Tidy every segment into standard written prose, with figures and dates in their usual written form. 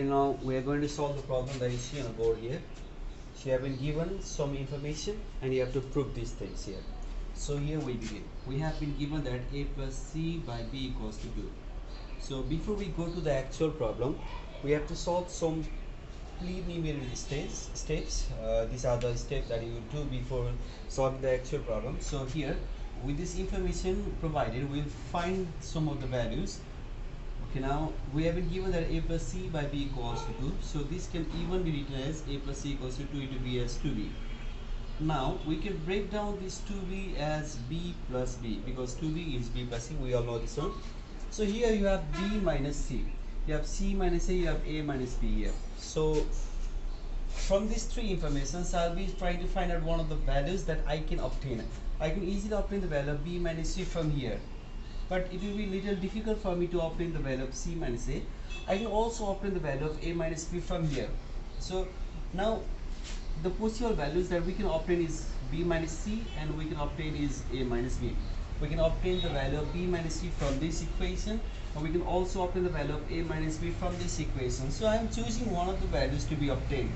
and now we are going to solve the problem that is here on the board here. So you have been given some information and you have to prove these things here. So here we begin. We have been given that a plus c by b equals to 2. So before we go to the actual problem, we have to solve some preliminary steps. These are the steps that you will do before solving the actual problem. So here, with this information provided, we'll find some of the values. Okay, now we have been given that a plus c by b equals to 2. So this can even be written as a plus c equals to 2 into b as 2b. Now we can break down this 2b as b plus b, because 2b is b plus c, we all know this one. So here you have b minus c, you have c minus a, you have a minus b here. So from these three informations, I'll be trying to find out one of the values that I can obtain. I can easily obtain the value of b minus c from here, but it will be little difficult for me to obtain the value of c minus a. I can also obtain the value of a minus b from here. So now the possible values that we can obtain is b minus c, and we can obtain is a minus b. We can obtain the value of b minus c from this equation, and we can also obtain the value of a minus b from this equation. So I am choosing one of the values to be obtained.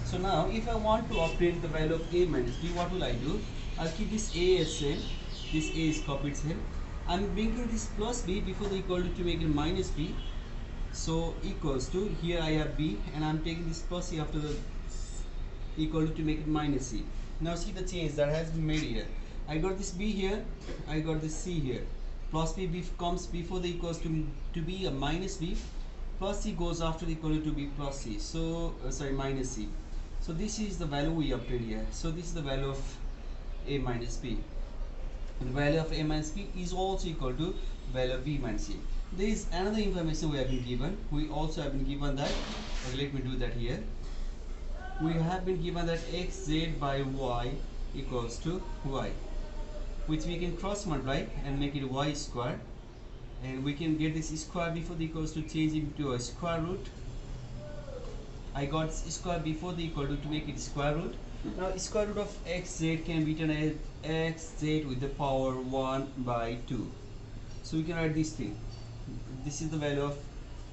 So now if I want to obtain the value of a minus b, what will I do? I'll keep this a as same, this a is copied same. I'm bringing this plus b before the equal to make it minus b. So equals to, here I have b, and I'm taking this plus c after the equal to make it minus c. Now see the change that has been made here. I got this b here, I got this c here. Plus b comes before the equals to be a minus b. Plus c goes after the equal to be plus c. So minus c. So this is the value we obtained here. So this is the value of a minus b. The value of a minus b is also equal to value of b minus c. There is another information we have been given. We also have been given that, let me do that here. We have been given that xz by y equals to y, which we can cross multiply and make it y square, and we can get this square before the equals to change into a square root. I got square before the equal to make it square root. Now square root of xz can be written as xz with the power 1 by 2. So we can write this thing. This is the value of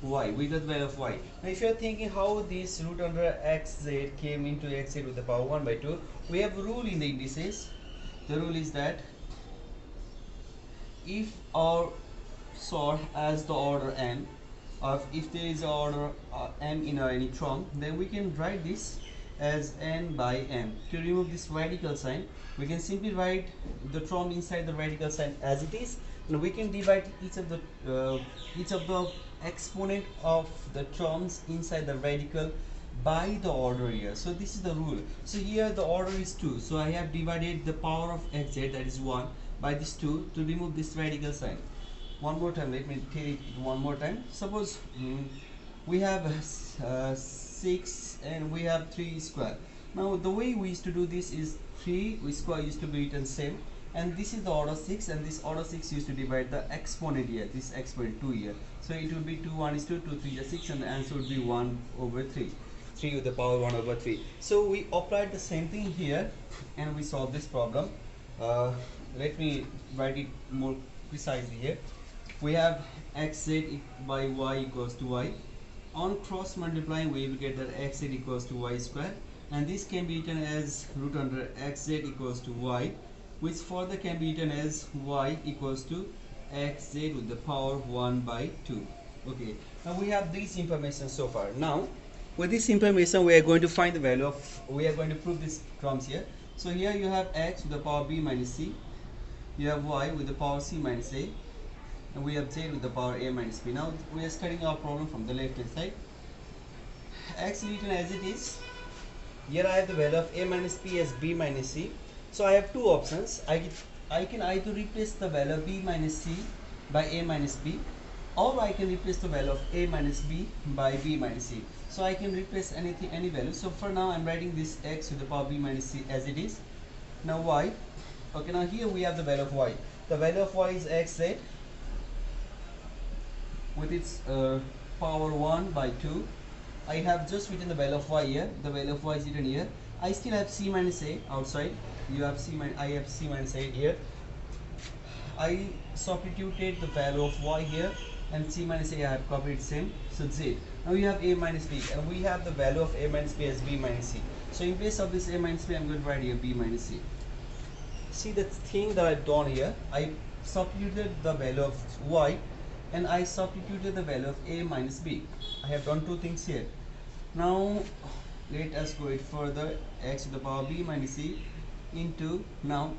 y, with the value of y. Now if you are thinking how this root under xz came into xz with the power 1 by 2, we have a rule in the indices. The rule is that if our sort has the order n, or if there is order m in any term, then we can write this as n by m. To remove this radical sign, we can simply write the term inside the radical sign as it is, and we can divide each of the exponent of the terms inside the radical by the order here. So this is the rule. So here the order is 2, so I have divided the power of xz, that is 1, by this 2 to remove this radical sign. One more time, let me tell it one more time. Suppose we have 6 and we have 3 square. Now the way we used to do this is 3 square used to be written same, and this is the order 6, and this order 6 used to divide the exponent here, this exponent 2 here. So it will be 2 1 is 2, 2 3 is 6, and the answer would be 1 over 3. 3 with the power 1 over 3. So we applied the same thing here and we solved this problem. Let me write it more precisely here. We have xz by y equals to y. On cross multiplying, we will get that xz equals to y square, and this can be written as root under xz equals to y, which further can be written as y equals to xz with the power 1 by 2. Okay, now we have this information so far. Now with this information we are going to find the value of, we are going to prove these terms here. So here you have x with the power b minus c, you have y with the power c minus a, and we have z with the power a minus b. Now we are studying our problem from the left hand side. X written as it is. Here I have the value of a minus b as b minus c. So I have two options. I can either replace the value of b minus c by a minus b, or I can replace the value of a minus b by b minus c. So I can replace any value. So for now I'm writing this x with the power b minus c as it is. Now y. Okay, now here we have the value of y. The value of y is xz with its power 1 by 2. I have just written the value of y here. The value of y is written here. I still have c minus a outside. You have I have c minus a here. I substituted the value of y here and c minus a I have copied same. So z. Now we have a minus b, and we have the value of a minus b as b minus c. So in place of this a minus b, I'm going to write here b minus c. See the thing that I've done here, I substituted the value of y and I substituted the value of a minus b. I have done two things here. Now let us go it further. X to the power b minus c into, now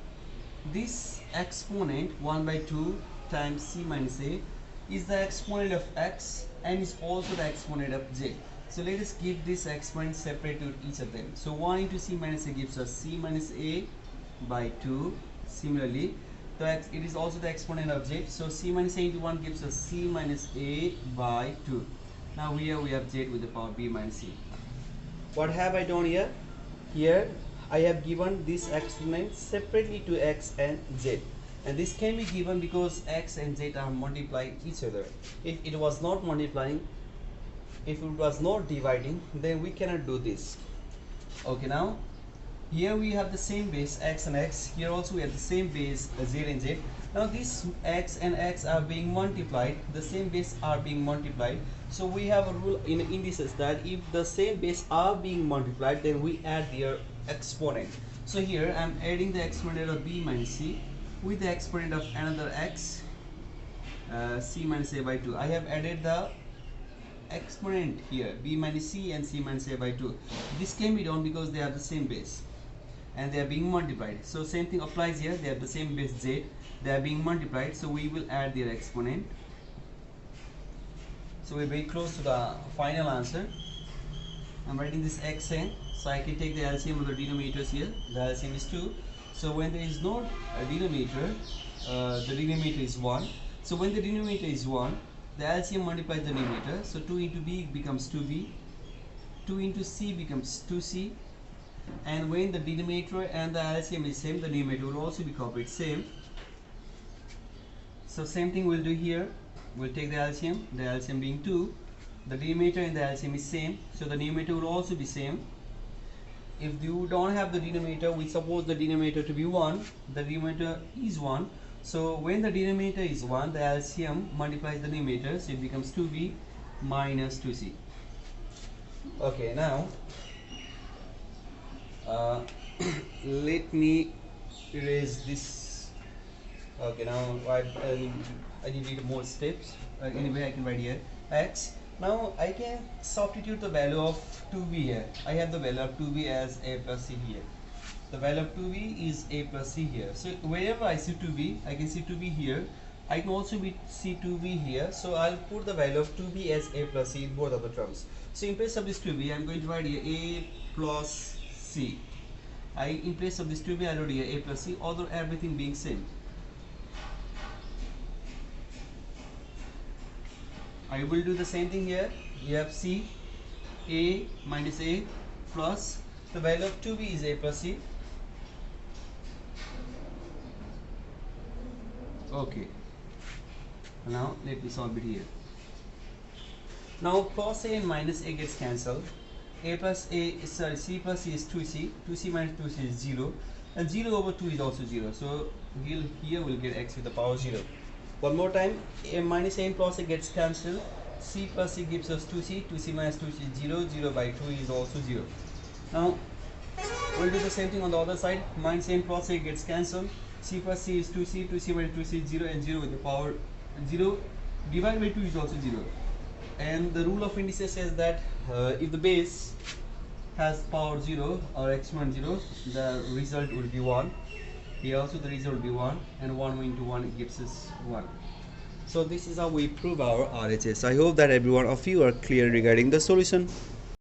this exponent 1 by 2 times c minus a is the exponent of x and is also the exponent of j. So let us give this exponent separate to each of them. So 1 into c minus a gives us c minus a by 2. Similarly, it is also the exponent of z. So c minus a into 1 gives us c minus a by 2. Now here we have z with the power b minus c. What have I done here? Here I have given this exponent separately to x and z. And this can be given because x and z are multiplying each other. If it was not multiplying, if it was not dividing, then we cannot do this. Okay, now here we have the same base x and x. Here also we have the same base z and z. Now these x and x are being multiplied. The same base are being multiplied. So we have a rule in indices that if the same base are being multiplied, then we add their exponent. So here I am adding the exponent of b minus c with the exponent of another x, c minus a by 2. I have added the exponent here, b minus c and c minus a by 2. This can be done because they are the same base and they are being multiplied. So same thing applies here. They have the same base z, they are being multiplied, so we will add their exponent. So we're very close to the final answer. I'm writing this x in, so I can take the LCM of the denominators here. The LCM is 2. So when there is no denominator, the denominator is 1. So when the denominator is 1, the LCM multiplies the numerator. So 2 into b becomes 2b, 2 into c becomes 2c, and when the denominator and the LCM is same, the numerator will also be copied same. So same thing we'll do here. We'll take the LCM being 2, the denominator and the LCM is same, so the numerator will also be same. If you don't have the denominator, we suppose the denominator to be 1, the denominator is 1. So when the denominator is 1, the LCM multiplies the numerator, so it becomes 2b minus 2c. Okay, now let me erase this. Okay, now I need more steps. Anyway, I can write here x. Now I can substitute the value of 2b here. I have the value of 2b as a plus c here. The value of 2b is a plus c here. So wherever I see 2b, I can see 2b here. I can also see 2b here. So I'll put the value of 2b as a plus c in both of the terms. So in place of this 2b, I'm going to write here a plus c. In place of this 2b, I wrote here a plus c, although everything being same. I will do the same thing here. You have c, a minus a plus the value of 2b is a plus c. Okay. Now let me solve it here. Now plus a and minus a gets cancelled. A plus a is c plus c is 2c. 2c minus 2c is 0, and 0 over 2 is also 0. So here we'll get x with the power 0. One more time, a minus a and plus a gets cancelled. C plus c gives us 2c. 2c minus 2c is 0. 0 by 2 is also 0. Now we'll do the same thing on the other side. Minus a and plus a gets cancelled. C plus c is 2c. 2c minus 2c is 0, and 0 with the power 0 divided by 2 is also 0. And the rule of indices says that if the base has power 0 or exponent 0, the result will be 1. Here also the result will be 1, and 1 into 1 gives us 1. So this is how we prove our RHS. I hope that every one of you are clear regarding the solution.